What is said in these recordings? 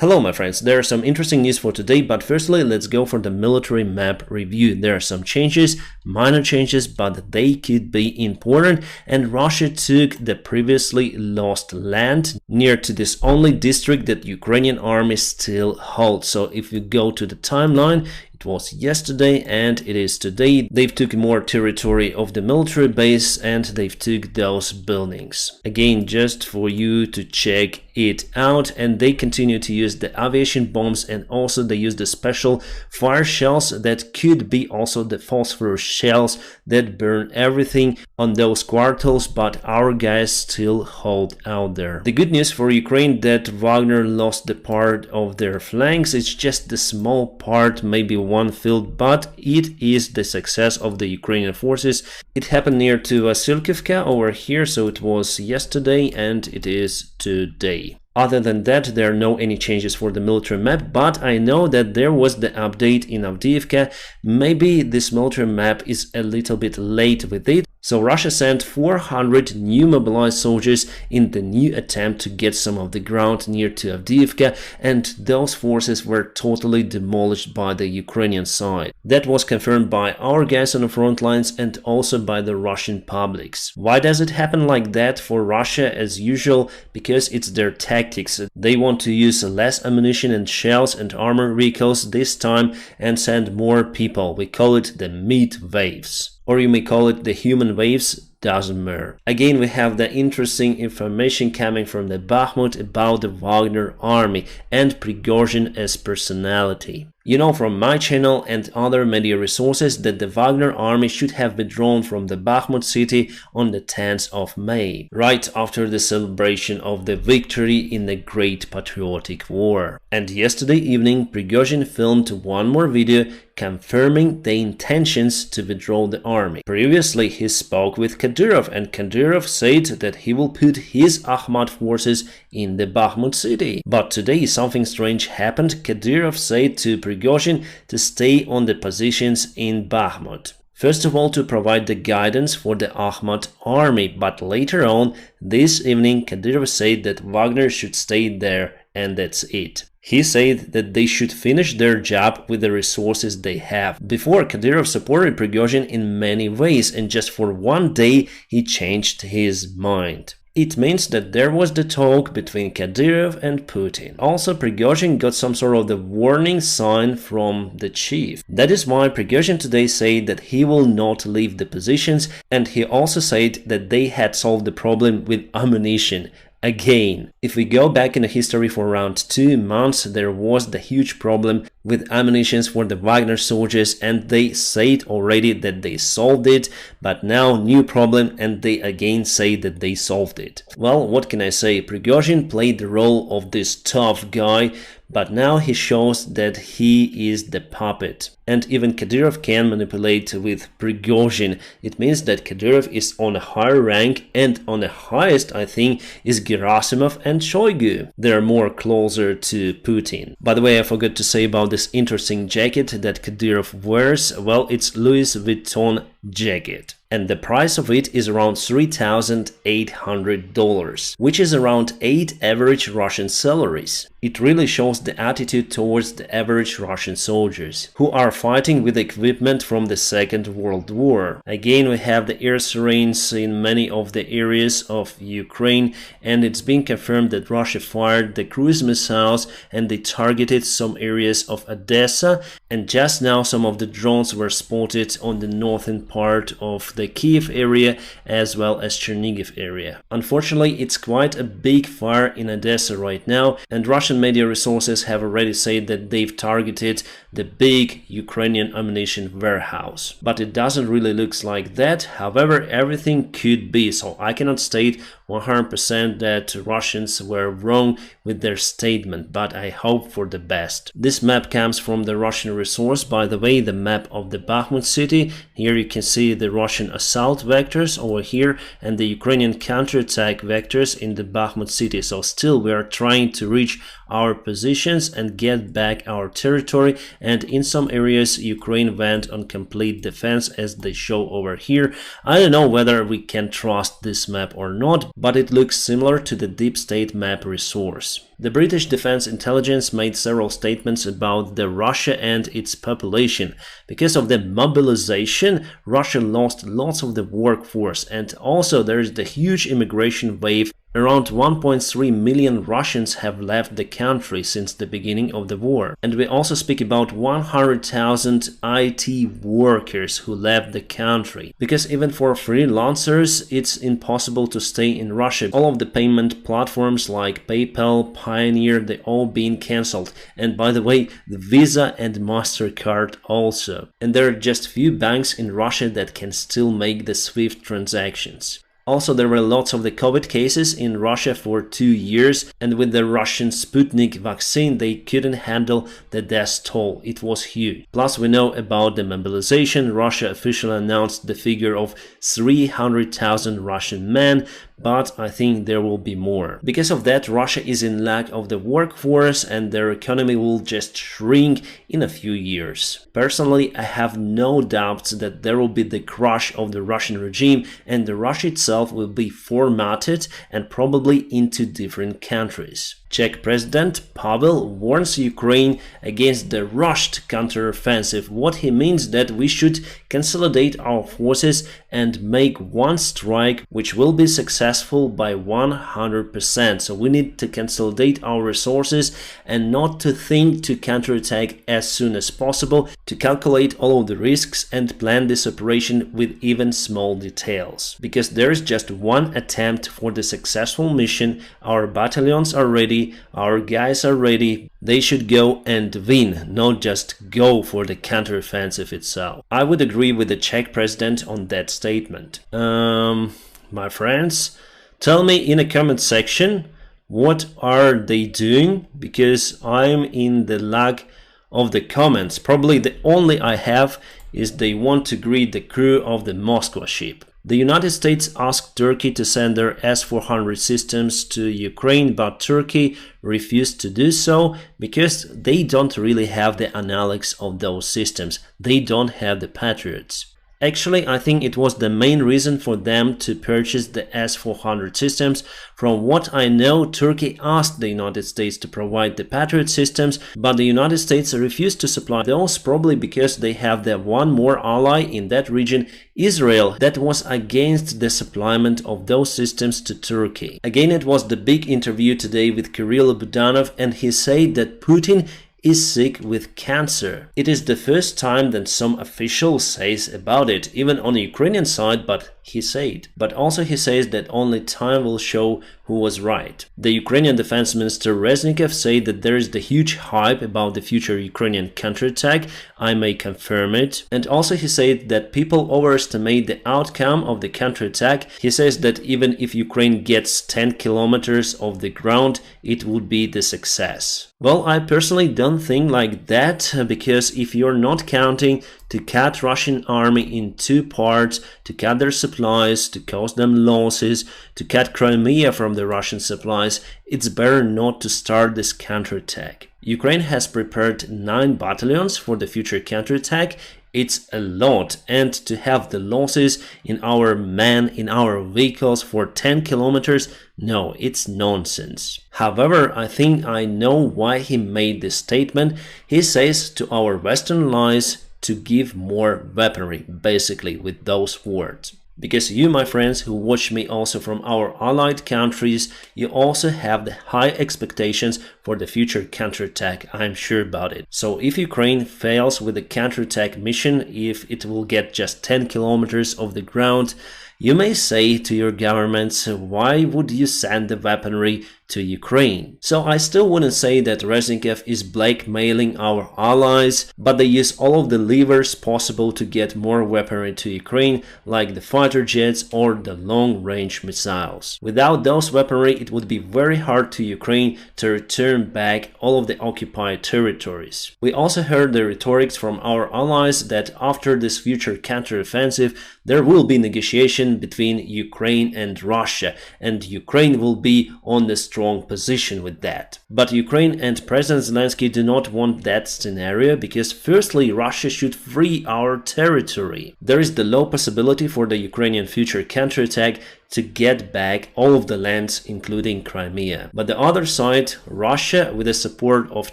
Hello my friends, there are some interesting news for today, but firstly let's go for the military map review. There are some changes, minor changes, but they could be important, and Russia took the previously lost land near to this only district that Ukrainian army still holds. So if you go to the timeline, it was yesterday and it is today. They've took more territory of the military base and they've took those buildings. Again, just for you to check it out, and they continue to use the aviation bombs, and also they use the special fire shells that could be also the phosphorus shells that burn everything on those quarters, but our guys still hold out there. The good news for Ukraine that Wagner lost the part of their flanks. It's just the small part, maybe one field, but it is the success of the Ukrainian forces. It happened near to Vasilkivka over here, so it was yesterday and it is today. Other than that, there are no any changes for the military map, but I know that there was the update in Avdiivka. Maybe this military map is a little bit late with it. So Russia sent 400 new mobilized soldiers in the new attempt to get some of the ground near to Avdiivka, and those forces were totally demolished by the Ukrainian side. That was confirmed by our guys on the front lines and also by the Russian publics. Why does it happen like that for Russia? As usual, because it's their tactics. They want to use less ammunition and shells and armor vehicles this time and send more people. We call it the meat waves. Or you may call it the human waves, doesn't matter. Again, we have the interesting information coming from the Bakhmut about the Wagner army and Prygozhyn as personality. You know from my channel and other media resources that the Wagner army should have withdrawn from the Bakhmut city on the 10th of May, right after the celebration of the victory in the Great Patriotic War. And yesterday evening, Prygozhyn filmed one more video confirming the intentions to withdraw the army. Previously, he spoke with Kadyrov, and Kadyrov said that he will put his Ahmad forces in the Bakhmut city. But today something strange happened. Kadyrov said to Prygozhyn to stay on the positions in Bakhmut. First of all, to provide the guidance for the Ahmad army, but later on this evening Kadyrov said that Wagner should stay there, and that's it. He said that they should finish their job with the resources they have. Before, Kadyrov supported Prygozhyn in many ways, and just for one day he changed his mind. It means that there was the talk between Kadyrov and Putin. Also, Prygozhyn got some sort of the warning sign from the chief. That is why Prygozhyn today said that he will not leave the positions, and he also said that they had solved the problem with ammunition. Again, if we go back in the history for around 2 months, there was the huge problem with ammunition for the Wagner soldiers, and they said already that they solved it, but now new problem and they again say that they solved it. Well, what can I say? Prygozhyn played the role of this tough guy, but now he shows that he is the puppet. And even Kadyrov can manipulate with Prygozhyn. It means that Kadyrov is on a higher rank, and on the highest, I think, is Gerasimov and Shoigu. They're more closer to Putin. By the way, I forgot to say about this interesting jacket that Kadyrov wears. Well, it's Louis Vuitton jacket, and the price of it is around $3,800, which is around 8 average Russian salaries. It really shows the attitude towards the average Russian soldiers, who are fighting with equipment from the Second World War. Again, we have the air sirens in many of the areas of Ukraine, and it's been confirmed that Russia fired the cruise missiles and they targeted some areas of Odessa, and just now some of the drones were spotted on the northern part of the Kiev area as well as Chernihiv area. Unfortunately, it's quite a big fire in Odessa right now, and Russian media resources have already said that they've targeted the big Ukrainian ammunition warehouse. But it doesn't really look like that. However, everything could be, so I cannot state 100% that Russians were wrong with their statement, but I hope for the best. This map comes from the Russian resource, by the way, the map of the Bakhmut city. Here you can see the Russian assault vectors over here and the Ukrainian counterattack vectors in the Bakhmut city. So still we are trying to reach our positions and get back our territory, and in some areas Ukraine went on complete defense as they show over here. I don't know whether we can trust this map or not, but it looks similar to the deep state map resource. The British Defense Intelligence made several statements about Russia and its population. Because of the mobilization, Russia lost lots of the workforce, and also there is the huge immigration wave. Around 1.3 million Russians have left the country since the beginning of the war. And we also speak about 100,000 IT workers who left the country. Because even for freelancers, it's impossible to stay in Russia. All of the payment platforms like PayPal, Pioneer, they all been cancelled. And by the way, the Visa and MasterCard also. And there are just few banks in Russia that can still make the SWIFT transactions. Also, there were lots of the COVID cases in Russia for 2 years, and with the Russian Sputnik vaccine, they couldn't handle the death toll. It was huge. Plus, we know about the mobilization. Russia officially announced the figure of 300,000 Russian men, but I think there will be more. Because of that, Russia is in lack of the workforce and their economy will just shrink in a few years. Personally, I have no doubts that there will be the crash of the Russian regime and the Russia itself will be formatted and probably into different countries. Czech President Pavel warns Ukraine against the rushed counteroffensive. What he means that we should consolidate our forces and make one strike which will be successful by 100%. So we need to consolidate our resources and not to think to counterattack as soon as possible, to calculate all of the risks and plan this operation with even small details. Because there is just one attempt for the successful mission. Our battalions are ready. Our guys are ready. They should go and win, not just go for the counteroffensive itself. I would agree with the Czech president on that statement. My friends, tell me in the comment section what are they doing, because I'm in the lag of the comments. Probably the only I have is they want to greet the crew of the Moscow ship. The United States asked Turkey to send their S-400 systems to Ukraine, but Turkey refused to do so because they don't really have the analogs of those systems. They don't have the Patriots. Actually, I think it was the main reason for them to purchase the S-400 systems. From what I know, Turkey asked the United States to provide the Patriot systems, but the United States refused to supply those, probably because they have the one more ally in that region, Israel, that was against the supplyment of those systems to Turkey. Again, it was the big interview today with Kirill Budanov, and he said that Putin is sick with cancer. It is the first time that some official says about it, even on the Ukrainian side, but he said. But also he says that only time will show who was right. The Ukrainian Defense Minister Reznikov said that there is the huge hype about the future Ukrainian counterattack. I may confirm it. And also he said that people overestimate the outcome of the counterattack. He says that even if Ukraine gets 10 kilometers of the ground, it would be the success. Well, I personally don't think like that, because if you're not counting to cut Russian army in two parts, to cut their supplies, to cause them losses, to cut Crimea from the Russian supplies, it's better not to start this counterattack. Ukraine has prepared 9 battalions for the future counterattack. It's a lot, and to have the losses in our men, in our vehicles for 10 kilometers, no, it's nonsense. However, I think I know why he made this statement. He says to our Western allies to give more weaponry, basically with those words. Because you, my friends, who watch me also from our allied countries, you also have the high expectations for the future counterattack, I'm sure about it. So if Ukraine fails with the counterattack mission, if it will get just 10 kilometers of the ground, you may say to your governments, why would you send the weaponry to Ukraine? So I still wouldn't say that Reznikov is blackmailing our allies, but they use all of the levers possible to get more weaponry to Ukraine, like the fighter jets or the long-range missiles. Without those weaponry, it would be very hard to Ukraine to return back all of the occupied territories. We also heard the rhetorics from our allies that after this future counteroffensive, there will be negotiation between Ukraine and Russia, and Ukraine will be on the strong position with that. But Ukraine and President Zelensky do not want that scenario, because firstly, Russia should free our territory. There is the low possibility for the Ukrainian future counterattack to get back all of the lands, including Crimea. But the other side, Russia, with the support of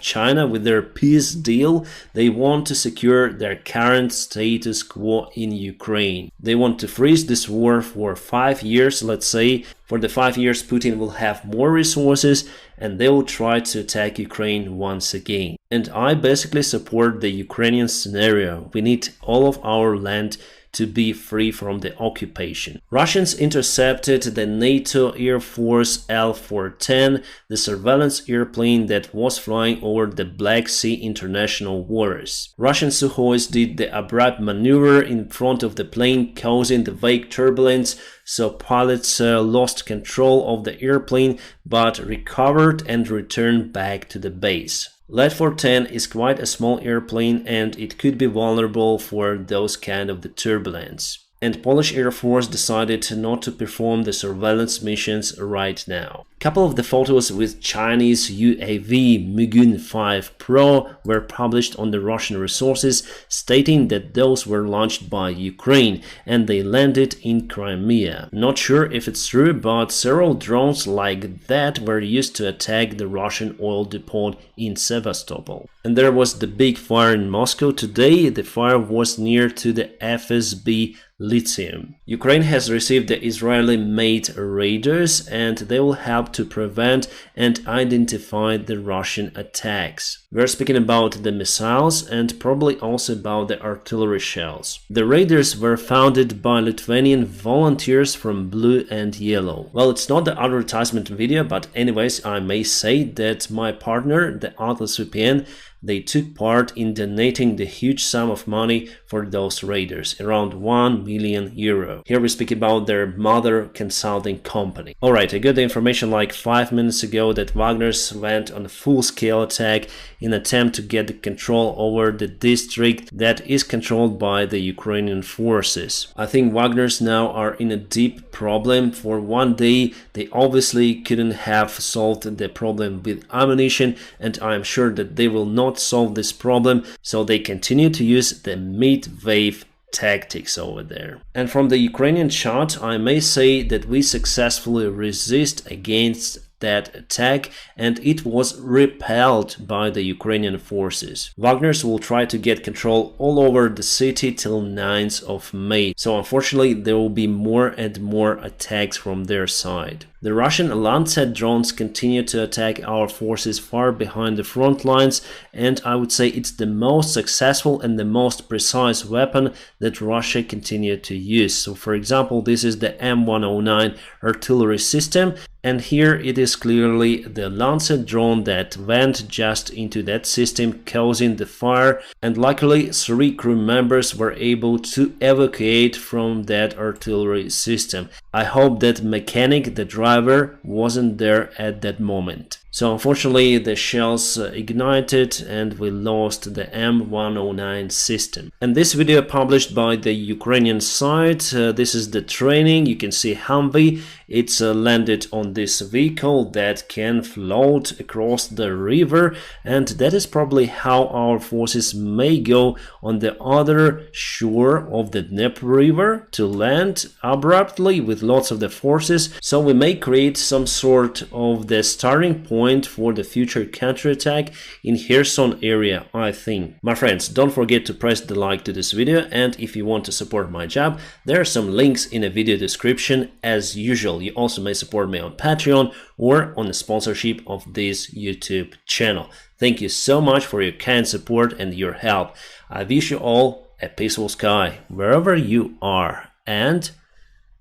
China, with their peace deal, they want to secure their current status quo in Ukraine. They want to freeze this war for 5 years, let's say. For the 5 years, Putin will have more resources and they will try to attack Ukraine once again. And I basically support the Ukrainian scenario. We need all of our land to be free from the occupation. Russians intercepted the NATO Air Force L-410, the surveillance airplane that was flying over the Black Sea international waters. Russian Sukhois did the abrupt maneuver in front of the plane, causing the vague turbulence, so pilots lost control of the airplane but recovered and returned back to the base. L-410 is quite a small airplane and it could be vulnerable for those kind of the turbulence. And Polish Air Force decided not to perform the surveillance missions right now. Couple of the photos with Chinese UAV Mugun 5 Pro were published on the Russian resources, stating that those were launched by Ukraine and they landed in Crimea. Not sure if it's true, but several drones like that were used to attack the Russian oil depot in Sevastopol. And there was the big fire in Moscow today. The fire was near to the FSB lithium. Ukraine has received the Israeli-made radars and they will help to prevent and identify the Russian attacks. We're speaking about the missiles and probably also about the artillery shells. The radars were founded by Lithuanian volunteers from Blue and Yellow. Well, it's not the advertisement video, but anyways, I may say that my partner, the Atlas VPN, they took part in donating the huge sum of money for those radars, around 1 million euro. Here we speak about their mother consulting company. Alright, I got the information like 5 minutes ago that Wagner's went on a full-scale attack in an attempt to get the control over the district that is controlled by the Ukrainian forces. I think Wagner's now are in a deep problem. For one day, they obviously couldn't have solved the problem with ammunition, and I'm sure that they will not solve this problem, so they continue to use the mid-wave tactics over there. And from the Ukrainian chart, I may say that we successfully resist against that attack and it was repelled by the Ukrainian forces. Wagners will try to get control all over the city till 9th of May. So unfortunately there will be more and more attacks from their side. The Russian Lancet drones continue to attack our forces far behind the front lines, and I would say it's the most successful and the most precise weapon that Russia continued to use. So for example, this is the M109 artillery system, and here it is clearly the Lancet drone that went just into that system, causing the fire, and luckily 3 crew members were able to evacuate from that artillery system. I hope that mechanic, the driver, wasn't there at that moment. So unfortunately the shells ignited and we lost the M109 system. And this video published by the Ukrainian side, this is the training. You can see Humvee, it's landed on this vehicle that can float across the river, and that is probably how our forces may go on the other shore of the Dnieper river to land abruptly with lots of the forces. So we may create some sort of the starting point for the future counterattack in Kherson area, I think. My friends, don't forget to press the like to this video, and if you want to support my job, there are some links in the video description as usual. You also may support me on Patreon or on the sponsorship of this YouTube channel. Thank you so much for your kind support and your help. I wish you all a peaceful sky wherever you are, and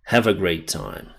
have a great time.